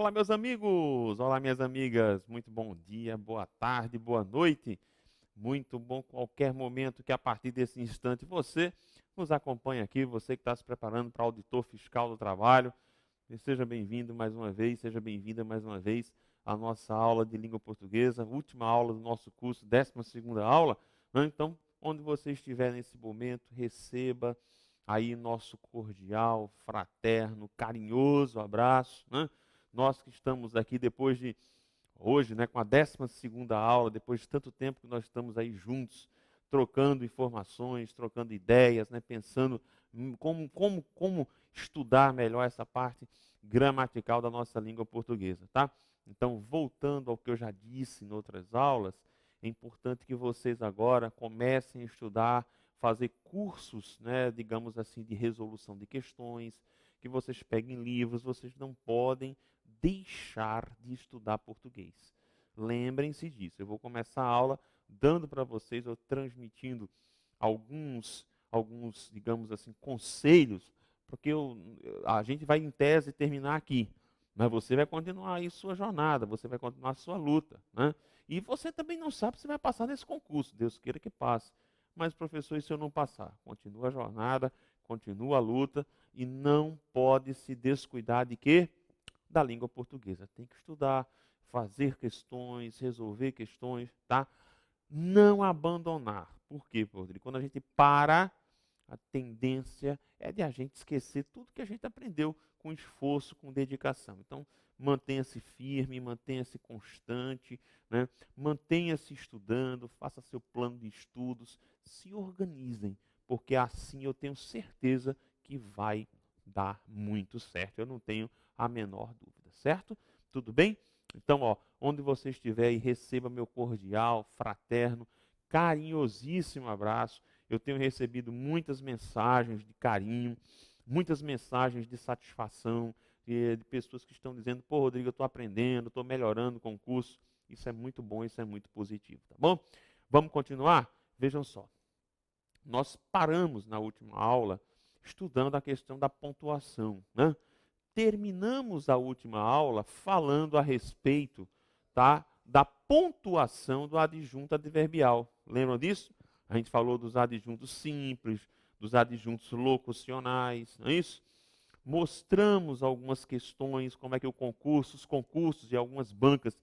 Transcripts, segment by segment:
Olá, meus amigos! Olá, minhas amigas! Muito bom dia, boa tarde, boa noite. Muito bom qualquer momento que a partir desse instante você nos acompanhe aqui, você que está se preparando para auditor fiscal do trabalho. Seja bem-vindo mais uma vez, seja bem-vinda mais uma vez à nossa aula de língua portuguesa, última aula do nosso curso, 12ª aula, né? Então, onde você estiver nesse momento, receba aí nosso cordial, fraterno, carinhoso abraço, né? Nós que estamos aqui depois de hoje, né, com a 12ª aula, depois de tanto tempo que nós estamos aí juntos, trocando informações, trocando ideias, né, pensando como estudar melhor essa parte gramatical da nossa língua portuguesa, tá? Então, voltando ao que eu já disse em outras aulas, é importante que vocês agora comecem a estudar, fazer cursos, né, digamos assim, de resolução de questões, que vocês peguem livros, vocês não podem deixar de estudar português. Lembrem-se disso. Eu vou começar a aula dando para vocês, ou transmitindo alguns, digamos assim, conselhos, porque a gente vai, em tese, terminar aqui. Mas você vai continuar aí sua jornada, você vai continuar a sua luta, né? E você também não sabe se vai passar nesse concurso. Deus queira que passe. Mas, professor, e se eu não passar? Continua a jornada, continua a luta e não pode se descuidar de quê? Da língua portuguesa. Tem que estudar, fazer questões, resolver questões, tá? Não abandonar. Por quê, Rodrigo? Quando a gente para, a tendência é de a gente esquecer tudo que a gente aprendeu com esforço, com dedicação. Então, mantenha-se firme, mantenha-se constante, né? Mantenha-se estudando, faça seu plano de estudos, se organizem, porque assim eu tenho certeza que vai dar muito certo. Eu não tenho a menor dúvida, certo? Tudo bem? Então, ó, onde você estiver aí, receba meu cordial, fraterno, carinhosíssimo abraço. Eu tenho recebido muitas mensagens de carinho, muitas mensagens de satisfação, de pessoas que estão dizendo, pô, Rodrigo, eu estou aprendendo, estou melhorando o concurso. Isso é muito bom, isso é muito positivo, tá bom? Vamos continuar? Vejam só. Nós paramos na última aula estudando a questão da pontuação, né? Terminamos a última aula falando a respeito, tá, da pontuação do adjunto adverbial. Lembram disso? A gente falou dos adjuntos simples, dos adjuntos locucionais, não é isso? Mostramos algumas questões, como é que os concursos e algumas bancas,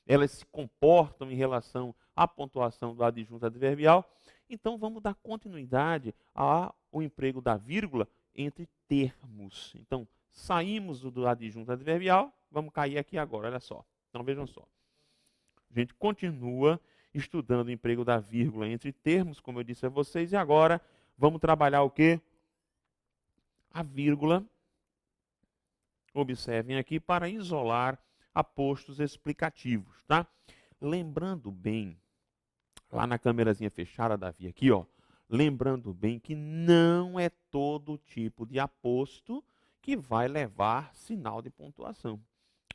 elas se comportam em relação à pontuação do adjunto adverbial. Então, vamos dar continuidade ao emprego da vírgula entre termos. Então, saímos do adjunto adverbial, vamos cair aqui agora, olha só. Então, vejam só. A gente continua estudando o emprego da vírgula entre termos, como eu disse a vocês, e agora vamos trabalhar o quê? A vírgula, observem aqui, para isolar apostos explicativos, tá? Lembrando bem, lá na câmerazinha fechada, Davi, aqui, ó, lembrando bem que não é todo tipo de aposto que vai levar sinal de pontuação,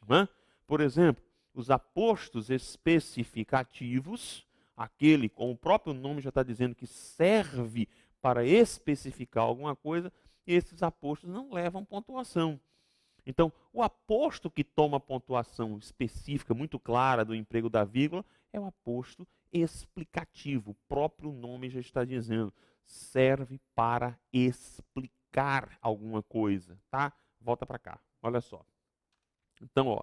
né? Por exemplo, os apostos especificativos, aquele com o próprio nome já está dizendo que serve para especificar alguma coisa, esses apostos não levam pontuação. Então, o aposto que toma pontuação específica, muito clara do emprego da vírgula, é o aposto explicativo. O próprio nome já está dizendo, serve para explicar alguma coisa, tá? Volta para cá, olha só. Então, ó,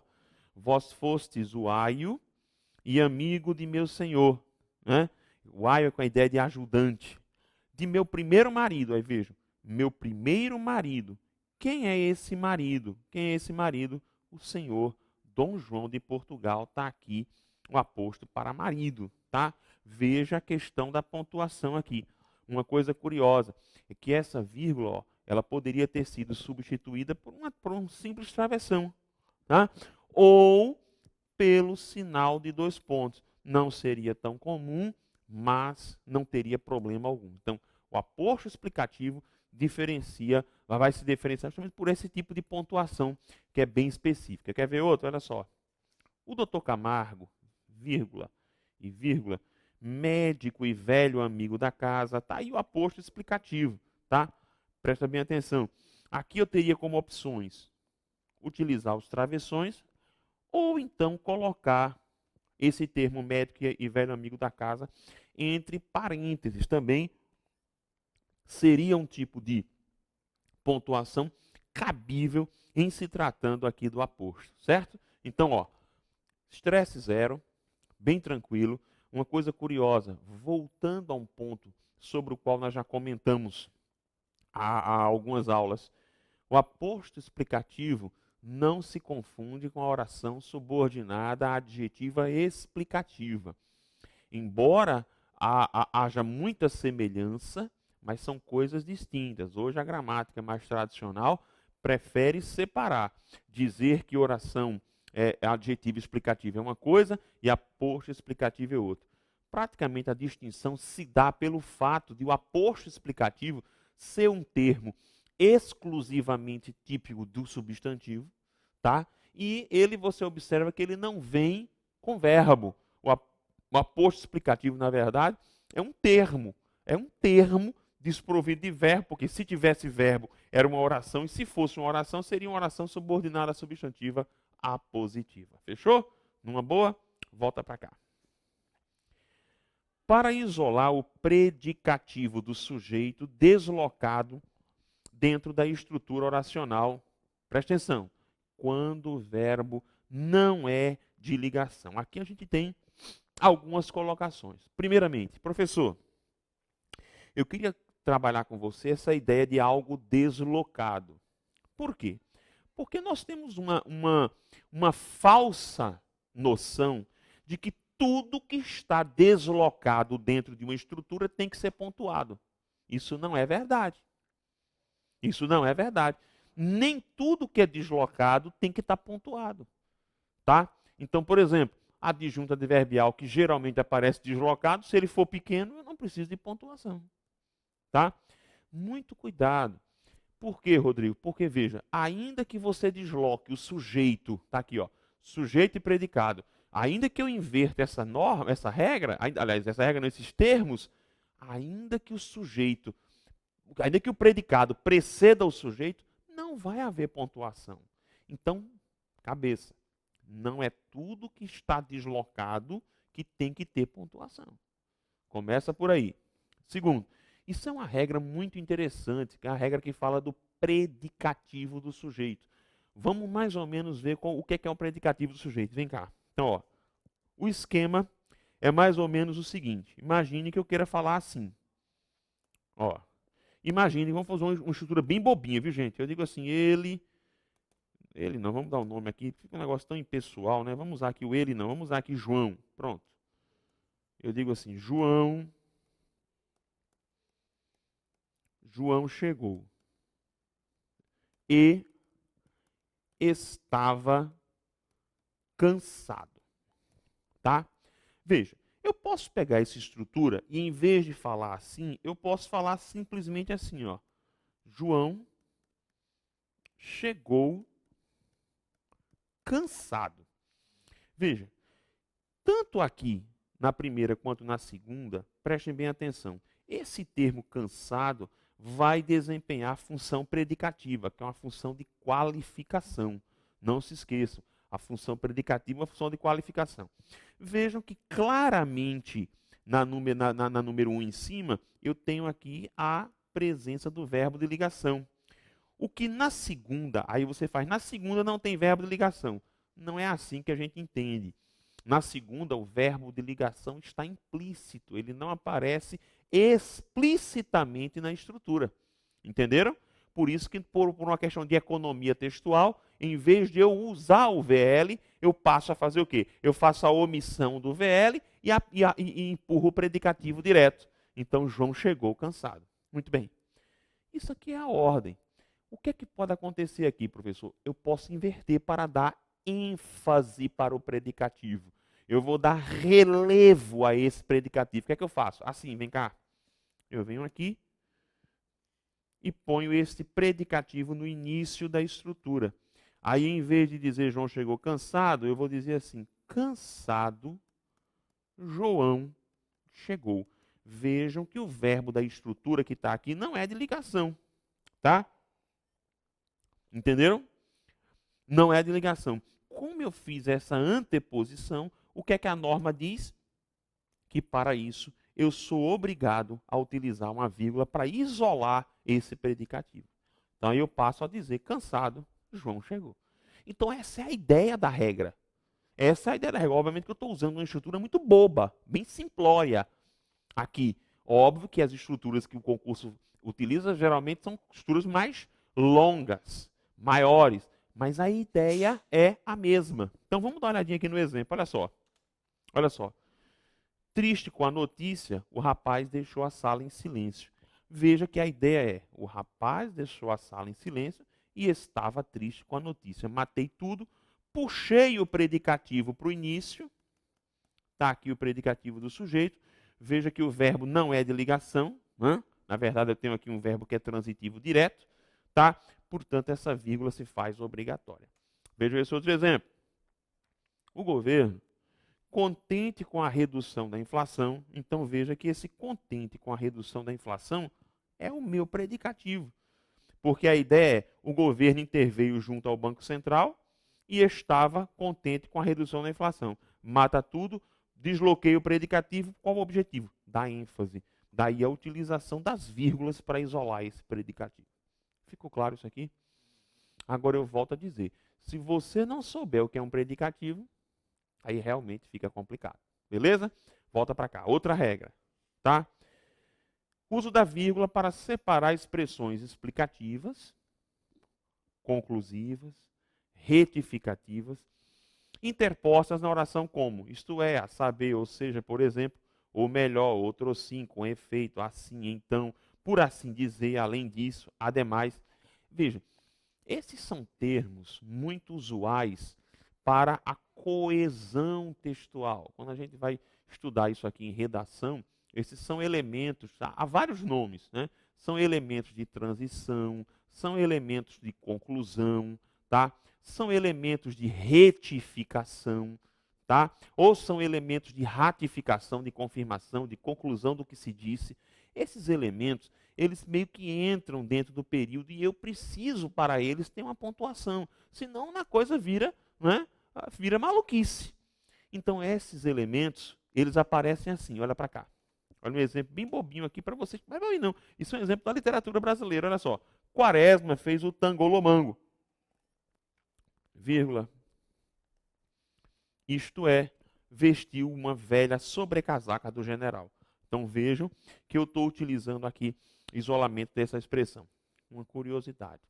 vós fostes o aio e amigo de meu senhor, né? O aio é com a ideia de ajudante. De meu primeiro marido, aí vejam, meu primeiro marido. Quem é esse marido? Quem é esse marido? O senhor Dom João de Portugal está aqui, o aposto para marido, tá? Veja a questão da pontuação aqui. Uma coisa curiosa é que essa vírgula, ó, ela poderia ter sido substituída por um simples travessão, tá? Ou pelo sinal de 2 pontos. Não seria tão comum, mas não teria problema algum. Então, o aposto explicativo vai se diferenciar justamente por esse tipo de pontuação que é bem específica. Quer ver outro? Olha só. O doutor Camargo, vírgula e vírgula, médico e velho amigo da casa, tá aí o aposto explicativo, tá? Presta bem atenção. Aqui eu teria como opções utilizar os travessões ou então colocar esse termo médico e velho amigo da casa entre parênteses. Também seria um tipo de pontuação cabível em se tratando aqui do aposto, certo? Então, ó, estresse zero, bem tranquilo. Uma coisa curiosa, voltando a um ponto sobre o qual nós já comentamos há algumas aulas, o aposto explicativo não se confunde com a oração subordinada adjetiva explicativa. Embora haja muita semelhança, mas são coisas distintas. Hoje a gramática mais tradicional prefere separar, dizer que oração adjetiva explicativa é uma coisa e aposto explicativo é outra. Praticamente a distinção se dá pelo fato de o aposto explicativo ser um termo exclusivamente típico do substantivo, tá? E ele, você observa que ele não vem com verbo. O aposto explicativo, na verdade, é um termo desprovido de verbo, porque se tivesse verbo, era uma oração, e se fosse uma oração, seria uma oração subordinada à substantiva apositiva. Fechou? Numa boa? Volta para cá. Para isolar o predicativo do sujeito deslocado dentro da estrutura oracional, presta atenção, quando o verbo não é de ligação. Aqui a gente tem algumas colocações. Primeiramente, professor, eu queria trabalhar com você essa ideia de algo deslocado. Por quê? Porque nós temos uma falsa noção de que tudo que está deslocado dentro de uma estrutura tem que ser pontuado. Isso não é verdade. Isso não é verdade. Nem tudo que é deslocado tem que estar pontuado. Tá? Então, por exemplo, a adjunta adverbial que geralmente aparece deslocado, se ele for pequeno, eu não preciso de pontuação. Tá? Muito cuidado. Por quê, Rodrigo? Porque, veja, ainda que você desloque o sujeito, tá aqui, ó, sujeito e predicado, ainda que eu inverta essa norma, essa regra, aliás, essa regra nesses termos, ainda que o sujeito, ainda que o predicado preceda o sujeito, não vai haver pontuação. Então, cabeça, não é tudo que está deslocado que tem que ter pontuação. Começa por aí. Segundo, isso é uma regra muito interessante, que é a regra que fala do predicativo do sujeito. Vamos mais ou menos ver o que é o predicativo do sujeito. Vem cá. Então, ó, o esquema é mais ou menos o seguinte. Imagine que eu queira falar assim. Ó, imagine, vamos fazer uma estrutura bem bobinha, viu, gente? Eu digo assim, ele não, vamos dar um nome aqui, fica um negócio tão impessoal, né? Vamos usar aqui o ele não, vamos usar aqui João. Pronto. Eu digo assim, João chegou e estava cansado, tá? Veja, eu posso pegar essa estrutura e em vez de falar assim, eu posso falar simplesmente assim, ó. João chegou cansado. Veja, tanto aqui na primeira quanto na segunda, prestem bem atenção. Esse termo cansado vai desempenhar a função predicativa, que é uma função de qualificação. Não se esqueçam, a função predicativa é uma função de qualificação. Vejam que claramente na número 1 em cima, eu tenho aqui a presença do verbo de ligação. O que na segunda, aí você faz, na segunda não tem verbo de ligação. Não é assim que a gente entende. Na segunda, o verbo de ligação está implícito, ele não aparece explicitamente na estrutura. Entenderam? Por isso que, por uma questão de economia textual, em vez de eu usar o VL, eu passo a fazer o quê? Eu faço a omissão do VL e empurro o predicativo direto. Então, João chegou cansado. Muito bem. Isso aqui é a ordem. O que é que pode acontecer aqui, professor? Eu posso inverter para dar ênfase para o predicativo. Eu vou dar relevo a esse predicativo. O que é que eu faço? Assim, vem cá. Eu venho aqui e ponho esse predicativo no início da estrutura. Aí, em vez de dizer João chegou cansado, eu vou dizer assim, cansado, João chegou. Vejam que o verbo da estrutura que está aqui não é de ligação, tá? Entenderam? Não é de ligação. Como como eu fiz essa anteposição, o que é que a norma diz? Que para isso eu sou obrigado a utilizar uma vírgula para isolar esse predicativo. Então eu passo a dizer, cansado, João chegou. Então essa é a ideia da regra. Essa é a ideia da regra. Obviamente que eu estou usando uma estrutura muito boba, bem simplória aqui. Óbvio que as estruturas que o concurso utiliza geralmente são estruturas mais longas, maiores, mas a ideia é a mesma. Então vamos dar uma olhadinha aqui no exemplo. Olha só. Olha só. Triste com a notícia, o rapaz deixou a sala em silêncio. Veja que a ideia é: o rapaz deixou a sala em silêncio e estava triste com a notícia. Matei tudo, puxei o predicativo para o início. Está aqui o predicativo do sujeito. Veja que o verbo não é de ligação. Né? Na verdade, eu tenho aqui um verbo que é transitivo direto. Tá? Portanto, essa vírgula se faz obrigatória. Veja esse outro exemplo. O governo, contente com a redução da inflação, então veja que esse contente com a redução da inflação é o meu predicativo. Porque a ideia é: o governo interveio junto ao Banco Central e estava contente com a redução da inflação. Mata tudo, desbloqueia o predicativo. Qual o objetivo? Dá ênfase. Daí a utilização das vírgulas para isolar esse predicativo. Ficou claro isso aqui? Agora eu volto a dizer, se você não souber o que é um predicativo, aí realmente fica complicado. Beleza? Volta para cá. Outra regra. Tá? Uso da vírgula para separar expressões explicativas, conclusivas, retificativas, interpostas na oração como, isto é, a saber, ou seja, por exemplo, ou melhor, outro sim, com efeito, assim, então, por assim dizer, além disso, ademais. Veja, esses são termos muito usuais para a coesão textual. Quando a gente vai estudar isso aqui em redação, esses são elementos, tá? Há vários nomes, né? São elementos de transição, são elementos de conclusão, tá? São elementos de retificação, tá? Ou são elementos de ratificação, de confirmação, de conclusão do que se disse. Esses elementos, eles meio que entram dentro do período e eu preciso, para eles, ter uma pontuação. Senão, a coisa vira, né? Vira maluquice. Então, esses elementos, eles aparecem assim, olha para cá. Olha um exemplo bem bobinho aqui para vocês. Mas não, isso é um exemplo da literatura brasileira, olha só. Quaresma fez o Tangolomango, vírgula. Isto é, vestiu uma velha sobrecasaca do general. Então vejam que eu estou utilizando aqui isolamento dessa expressão. Uma curiosidade.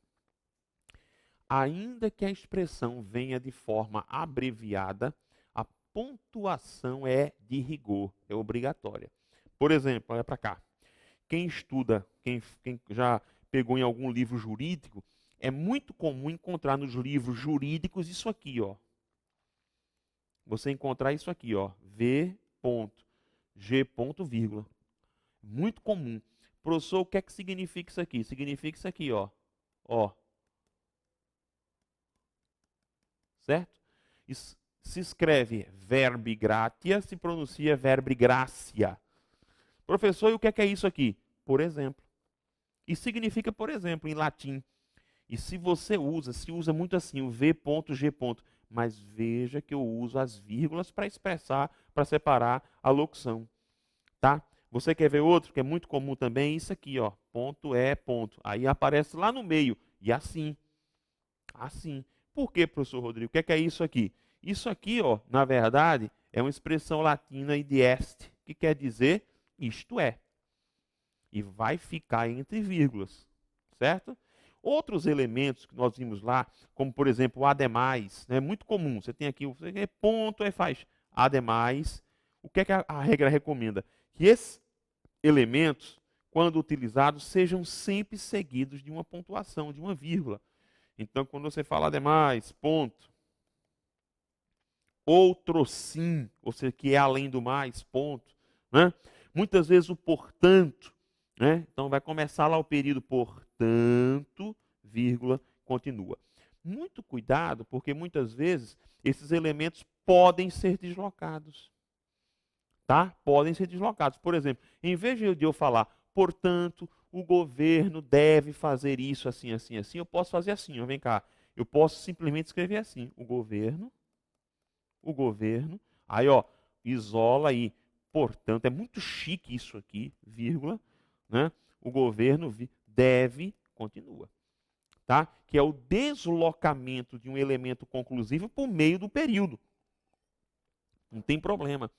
Ainda que a expressão venha de forma abreviada, a pontuação é de rigor, é obrigatória. Por exemplo, olha para cá. Quem estuda, quem já pegou em algum livro jurídico, é muito comum encontrar nos livros jurídicos isso aqui, ó. Você encontrar isso aqui, ó, V. G. vírgula. Muito comum. Professor, o que é que significa isso aqui? Significa isso aqui, ó. Ó. Certo? Isso se escreve verbi gratia, se pronuncia verbi gracia. Professor, e o que é isso aqui? Por exemplo. E significa, por exemplo, em latim. E se você usa, se usa muito assim, o V. G. Mas veja que eu uso as vírgulas para expressar, para separar a locução. Tá? Você quer ver outro que é muito comum também? Isso aqui, ó. Ponto é ponto. Aí aparece lá no meio. E assim. Assim. Por que, professor Rodrigo? O que é isso aqui? Isso aqui, ó, na verdade, é uma expressão latina id est, que quer dizer isto é. E vai ficar entre vírgulas. Certo? Outros elementos que nós vimos lá, como por exemplo o ademais, é muito comum. Você tem aqui o ponto, aí faz ademais. O que é que a regra recomenda? Que esses elementos, quando utilizados, sejam sempre seguidos de uma pontuação, de uma vírgula. Então, quando você fala ademais, ponto. Outro sim, ou seja, que é além do mais, ponto. Né? Muitas vezes o portanto. Né? Então vai começar lá o período portanto, vírgula, continua. Muito cuidado, porque muitas vezes esses elementos podem ser deslocados. Tá? Podem ser deslocados. Por exemplo, em vez de eu falar, portanto, o governo deve fazer isso assim, assim, assim, eu posso fazer assim, ó, vem cá. Eu posso simplesmente escrever assim, o governo o governo, aí ó, isola aí, portanto, é muito chique isso aqui, vírgula, né? O governo deve, continua, tá? Que é o deslocamento de um elemento conclusivo por meio do período. Não tem problema.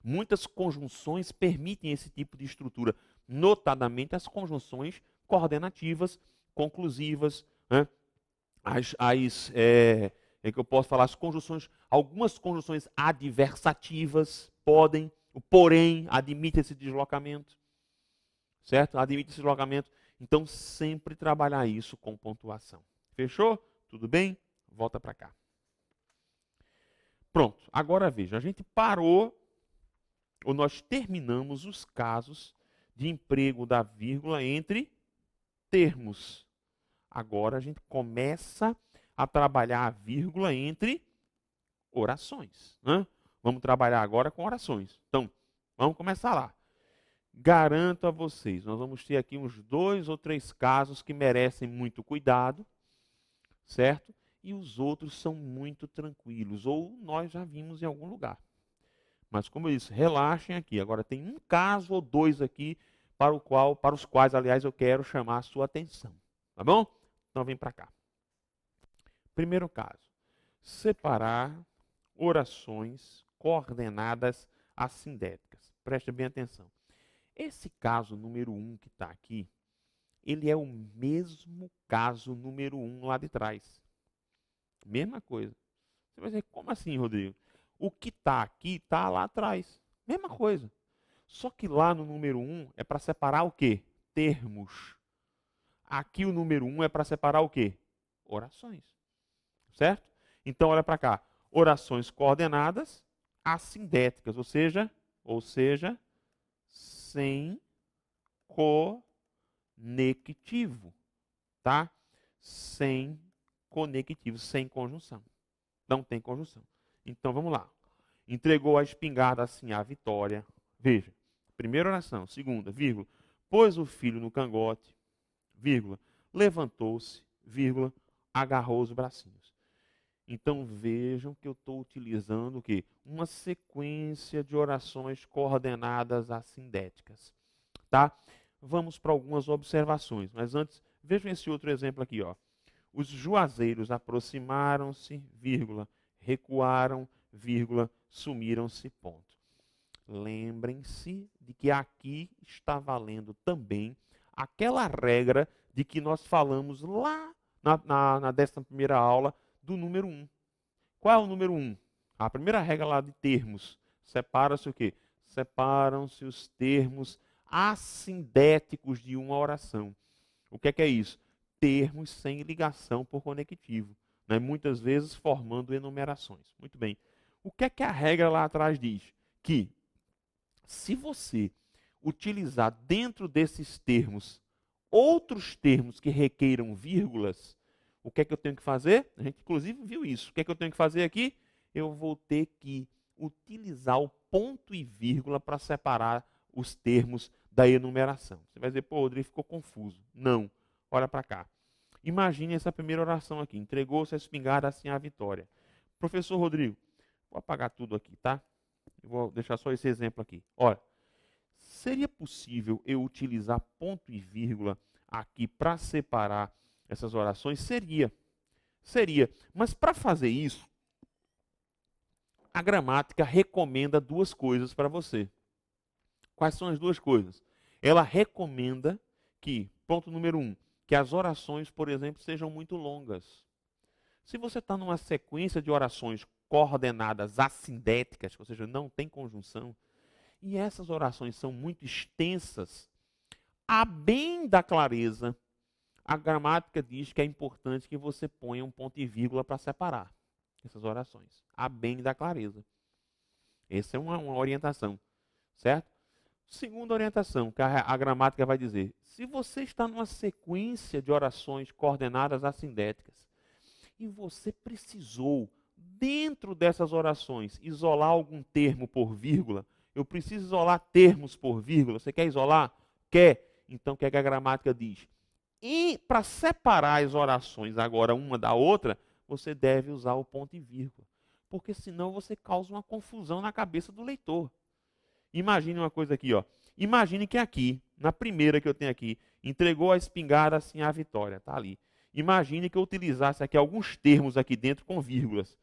Muitas conjunções permitem esse tipo de estrutura, notadamente as conjunções coordenativas, conclusivas, né? Que eu posso falar, as conjunções, algumas conjunções adversativas podem, o porém admite esse deslocamento, certo? Admite esse deslocamento. Então, sempre trabalhar isso com pontuação. Fechou? Tudo bem? Volta para cá. Pronto. Agora veja, a gente parou, ou nós terminamos os casos de emprego da vírgula entre termos. Agora a gente começa a trabalhar a vírgula entre orações, né? Vamos trabalhar agora com orações. Então, vamos começar lá. Garanto a vocês, nós vamos ter aqui uns 2 ou 3 casos que merecem muito cuidado, certo? E os outros são muito tranquilos, ou nós já vimos em algum lugar. Mas como eu disse, relaxem aqui. Agora tem um caso ou 2 aqui para os quais, aliás, eu quero chamar a sua atenção. Tá bom? Então vem para cá. Primeiro caso. Separar orações coordenadas assindéticas. Preste bem atenção. Esse caso número 1 que está aqui, ele é o mesmo caso número 1 lá de trás. Mesma coisa. Você vai dizer, como assim, Rodrigo? O que está aqui está lá atrás. Mesma coisa. Só que lá no número 1 é para separar o quê? Termos. Aqui o número 1 é para separar o quê? Orações. Certo? Então, olha para cá. Orações coordenadas assindéticas, ou seja, sem conectivo, tá? Sem conectivo, sem conjunção. Não tem conjunção. Então, vamos lá. Entregou a espingarda assim à Vitória. Veja, primeira oração. Segunda, vírgula, pôs o filho no cangote, vírgula, levantou-se, vírgula, agarrou os bracinhos. Então vejam que eu estou utilizando o quê? Uma sequência de orações coordenadas assindéticas. Tá? Vamos para algumas observações, mas antes, vejam esse outro exemplo aqui. Ó. Os juazeiros aproximaram-se, vírgula, recuaram, vírgula, sumiram-se, ponto. Lembrem-se de que aqui está valendo também aquela regra de que nós falamos lá na 11ª aula do número 1. Qual é o número 1? A primeira regra lá de termos. Separa-se o quê? Separam-se os termos assindéticos de uma oração. O que é isso? Termos sem ligação por conectivo, né? Muitas vezes formando enumerações. Muito bem. O que é a regra lá atrás diz? Que se você utilizar dentro desses termos outros termos que requeiram vírgulas, o que é que eu tenho que fazer? A gente, inclusive, viu isso. O que é que eu tenho que fazer aqui? Eu vou ter que utilizar o ponto e vírgula para separar os termos da enumeração. Você vai dizer, pô, Rodrigo, ficou confuso. Não. Olha para cá. Imagine essa primeira oração aqui. Entregou-se a espingarda assim à Vitória. Professor Rodrigo, vou apagar tudo aqui, tá? Eu vou deixar só esse exemplo aqui. Olha, seria possível eu utilizar ponto e vírgula aqui para separar essas orações? Seria. Mas para fazer isso, a gramática recomenda 2 coisas para você. Quais são as 2 coisas? Ela recomenda que, ponto número 1, que as orações, por exemplo, sejam muito longas. Se você está numa sequência de orações coordenadas assindéticas, ou seja, não tem conjunção, e essas orações são muito extensas, a bem da clareza, a gramática diz que é importante que você ponha um ponto e vírgula para separar essas orações, a bem da clareza. Essa é uma orientação, certo? Segunda orientação, que a gramática vai dizer, se você está numa sequência de orações coordenadas assindéticas e você precisou, dentro dessas orações, isolar algum termo por vírgula, eu preciso isolar termos por vírgula, você quer isolar? Quer? Então, o que é que a gramática diz? E para separar as orações agora uma da outra, você deve usar o ponto e vírgula. porque senão você causa uma confusão na cabeça do leitor. Imagine uma coisa aqui, ó. Imagine que aqui, na primeira que eu tenho aqui, entregou a espingarda assim à Vitória, tá ali. Imagine que eu utilizasse aqui alguns termos aqui dentro com vírgulas.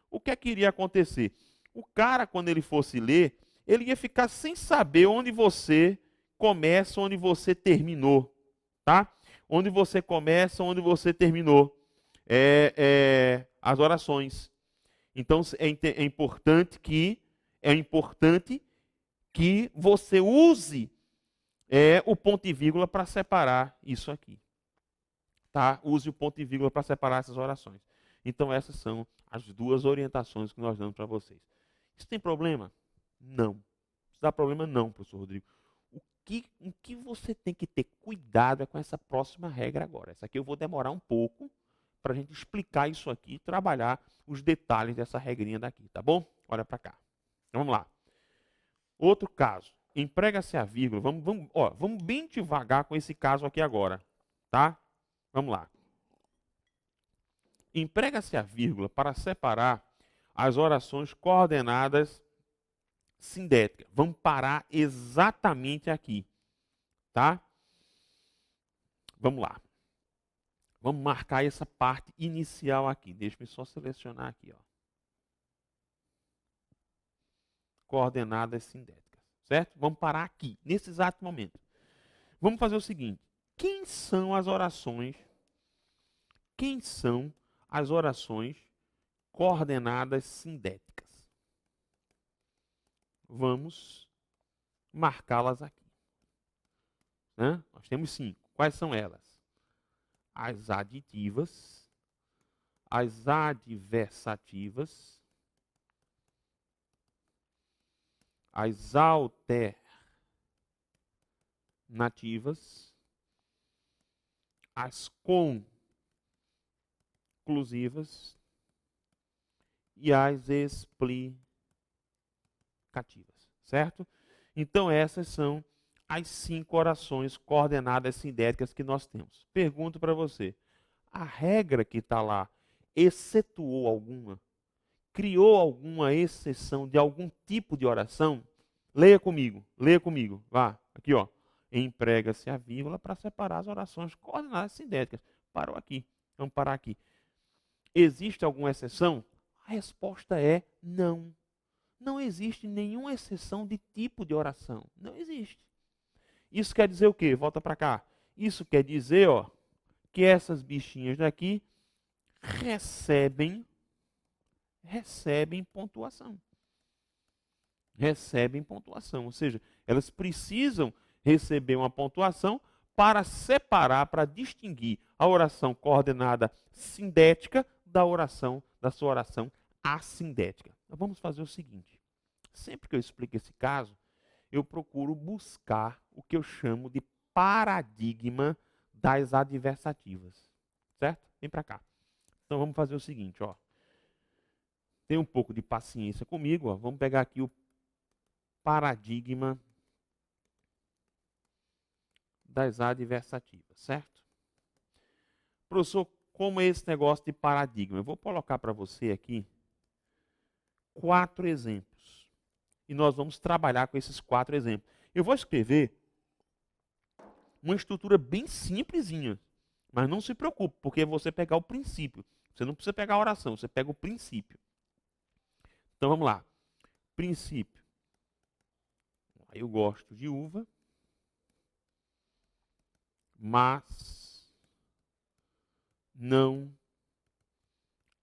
O que é que iria acontecer? O cara, quando ele fosse ler, ele ia ficar sem saber onde você começa, onde você terminou, tá? Onde você começa, onde você terminou. As orações. Então é importante que você use o ponto e vírgula para separar isso aqui. Tá? Use o ponto e vírgula para separar essas orações. Então essas são as duas orientações que nós damos para vocês. Isso tem problema? Não. Isso dá problema não, professor Rodrigo. O que você tem que ter cuidado é com essa próxima regra agora. Essa aqui eu vou demorar um pouco para a gente explicar isso aqui e trabalhar os detalhes dessa regrinha daqui, tá bom? Olha para cá. Então, vamos lá. Outro caso. Emprega-se a vírgula. Vamos bem devagar com esse caso aqui agora, tá? Vamos lá. Emprega-se a vírgula para separar as orações coordenadas sindéticas. Vamos parar exatamente aqui, tá? Vamos lá. Vamos marcar essa parte inicial aqui. Deixa-me só selecionar aqui, ó. Coordenadas sindéticas, certo? Vamos parar aqui, nesse exato momento. Vamos fazer o seguinte. Quem são as orações coordenadas sindéticas? Vamos marcá-las aqui. Né? Nós temos 5. Quais são elas? As aditivas, as adversativas, as alternativas, as conclusivas e as explicativas, certo? Então essas são as 5 orações coordenadas sindéticas que nós temos. Pergunto para você, a regra que está lá excetuou alguma? Criou alguma exceção de algum tipo de oração? Leia comigo, vá, aqui ó. Emprega-se a vírgula para separar as orações coordenadas sindéticas. Parou aqui, vamos parar aqui. Existe alguma exceção? A resposta é não. Não existe nenhuma exceção de tipo de oração. Não existe. Isso quer dizer o quê? Volta para cá. Isso quer dizer, ó, que essas bichinhas daqui recebem pontuação. Recebem pontuação. Ou seja, elas precisam receber uma pontuação para separar, para distinguir a oração coordenada sindética da sua oração assindética. Então, vamos fazer o seguinte. Sempre que eu explico esse caso, eu procuro buscar o que eu chamo de paradigma das adversativas. Certo? Vem para cá. Então vamos fazer o seguinte, ó. Tenha um pouco de paciência comigo, ó. Vamos pegar aqui o paradigma das adversativas, certo? Professor, como é esse negócio de paradigma? Eu vou colocar para você aqui 4 exemplos. E nós vamos trabalhar com esses 4 exemplos. Eu vou escrever uma estrutura bem simplesinha, mas não se preocupe, porque é você pegar o princípio. Você não precisa pegar a oração, você pega o princípio. Então vamos lá. Princípio. Eu gosto de uva, mas não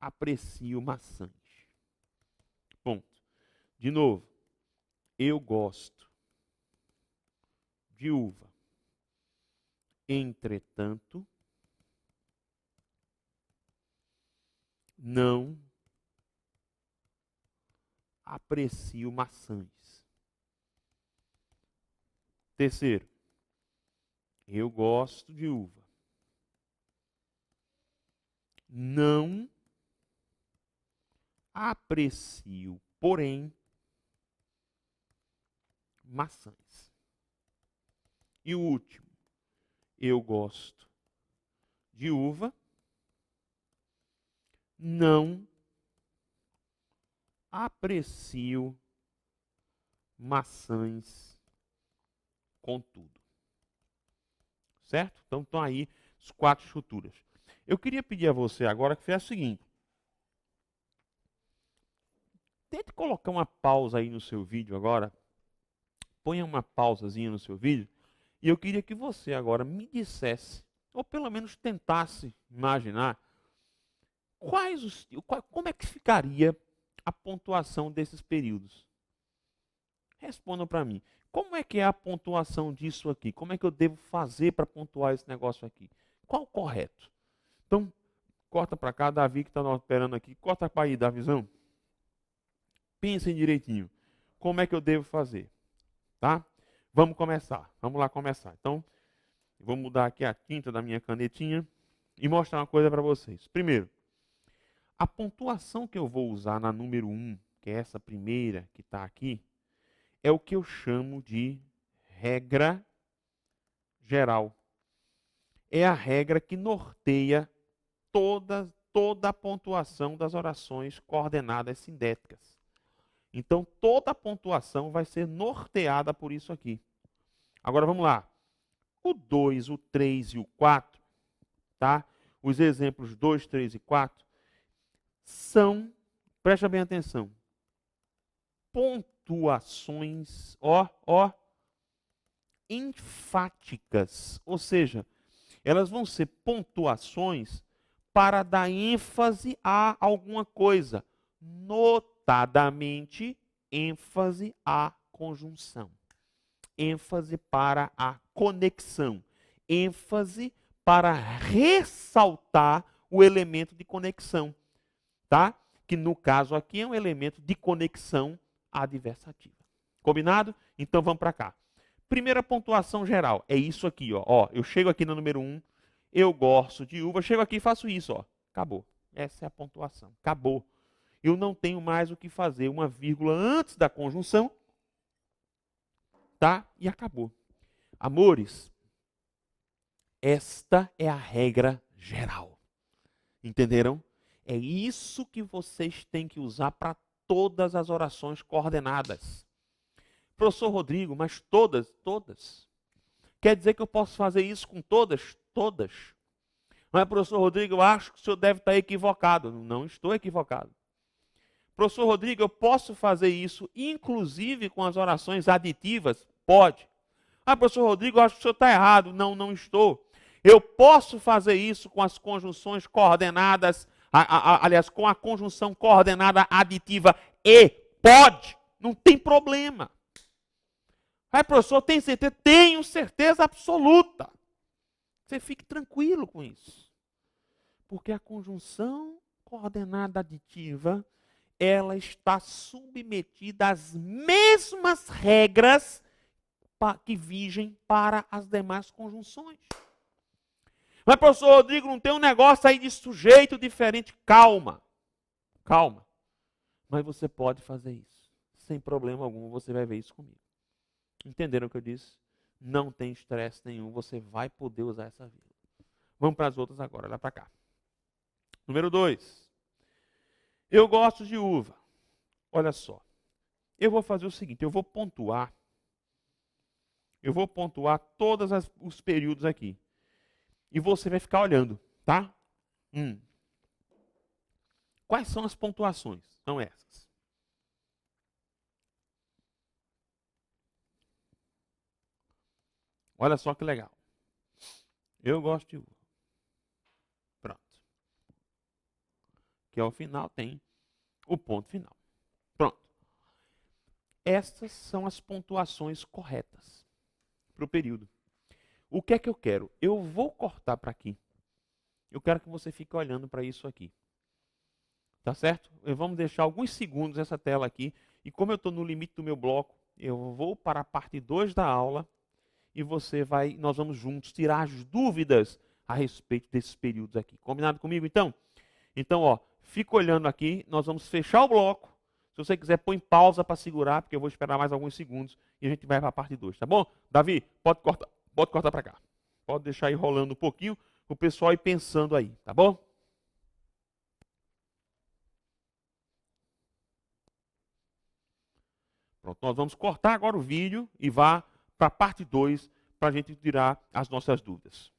aprecio maçãs. Ponto. De novo. Eu gosto de uva. Entretanto, não aprecio maçãs. Terceiro, eu gosto de uva. Não aprecio, porém, maçãs. E o último, eu gosto de uva, não aprecio maçãs com tudo. Certo? Então estão aí as 4 estruturas. Eu queria pedir a você agora que fizesse o seguinte. Tente colocar uma pausa aí no seu vídeo agora. Ponha uma pausazinha no seu vídeo. E eu queria que você agora me dissesse, ou pelo menos tentasse imaginar, como é que ficaria a pontuação desses períodos. Respondam para mim. Como é que é a pontuação disso aqui? Como é que eu devo fazer para pontuar esse negócio aqui? Qual o correto? Então, corta para cá, Davi que está operando aqui. Corta para aí, Davizão. Pensem direitinho. Como é que eu devo fazer? Tá? Vamos começar. Vamos lá começar. Então, vou mudar aqui a tinta da minha canetinha e mostrar uma coisa para vocês. Primeiro, a pontuação que eu vou usar na número 1, que é essa primeira que está aqui, é o que eu chamo de regra geral. É a regra que norteia toda a pontuação das orações coordenadas sindéticas. Então, toda a pontuação vai ser norteada por isso aqui. Agora, vamos lá. O 2, o 3 e o 4, tá? Os exemplos 2, 3 e 4 são, presta bem atenção, pontuações, enfáticas. Ou seja, elas vão ser pontuações para dar ênfase a alguma coisa. Notadamente, ênfase à conjunção. ênfase para a conexão, ênfase para ressaltar o elemento de conexão, tá? Que no caso aqui é um elemento de conexão adversativa. Combinado? Então vamos para cá. Primeira pontuação geral, é isso aqui, ó. Eu chego aqui no número 1, eu gosto de uva, chego aqui e faço isso, ó. Acabou. Essa é a pontuação. Acabou. Eu não tenho mais o que fazer. Uma vírgula antes da conjunção, tá? E acabou. Amores, esta é a regra geral. Entenderam? É isso que vocês têm que usar para todas as orações coordenadas. Professor Rodrigo, mas todas? Todas. Quer dizer que eu posso fazer isso com todas? Todas. Mas, professor Rodrigo, eu acho que o senhor deve estar equivocado. Não estou equivocado. Professor Rodrigo, eu posso fazer isso inclusive com as orações aditivas? Pode. Ah, professor Rodrigo, eu acho que o senhor está errado. Não, não estou. Eu posso fazer isso com as conjunções coordenadas, aliás, com a conjunção coordenada aditiva e pode. Não tem problema. Aí, professor, tem certeza? Tenho certeza absoluta. Você fique tranquilo com isso. Porque a conjunção coordenada aditiva, ela está submetida às mesmas regras que vigem para as demais conjunções. Mas, professor Rodrigo, não tem um negócio aí de sujeito diferente? Calma. Calma. Mas você pode fazer isso. Sem problema algum, você vai ver isso comigo. Entenderam o que eu disse? Não tem estresse nenhum, você vai poder usar essa vírgula. Vamos para as outras agora, olha para cá. Número 2. Eu gosto de uva. Olha só. Eu vou fazer o seguinte, eu vou pontuar todos os períodos aqui. E você vai ficar olhando, tá? Quais são as pontuações? São essas. Olha só que legal. Eu gosto de uva. Pronto. Que ao final tem o ponto final. Pronto. Estas são as pontuações corretas para o período. O que é que eu quero? Eu vou cortar para aqui. Eu quero que você fique olhando para isso aqui. Tá certo? Vamos deixar alguns segundos essa tela aqui. E como eu estou no limite do meu bloco, eu vou para a parte 2 da aula. E nós vamos juntos tirar as dúvidas a respeito desses períodos aqui. Combinado comigo, então? Então, ó, fica olhando aqui, nós vamos fechar o bloco. Se você quiser, põe pausa para segurar, porque eu vou esperar mais alguns segundos e a gente vai para a parte 2, tá bom? Davi, pode cortar para cá. Pode deixar aí rolando um pouquinho, o pessoal ir pensando aí, tá bom? Pronto, nós vamos cortar agora o vídeo e vá para a parte 2 para a gente tirar as nossas dúvidas.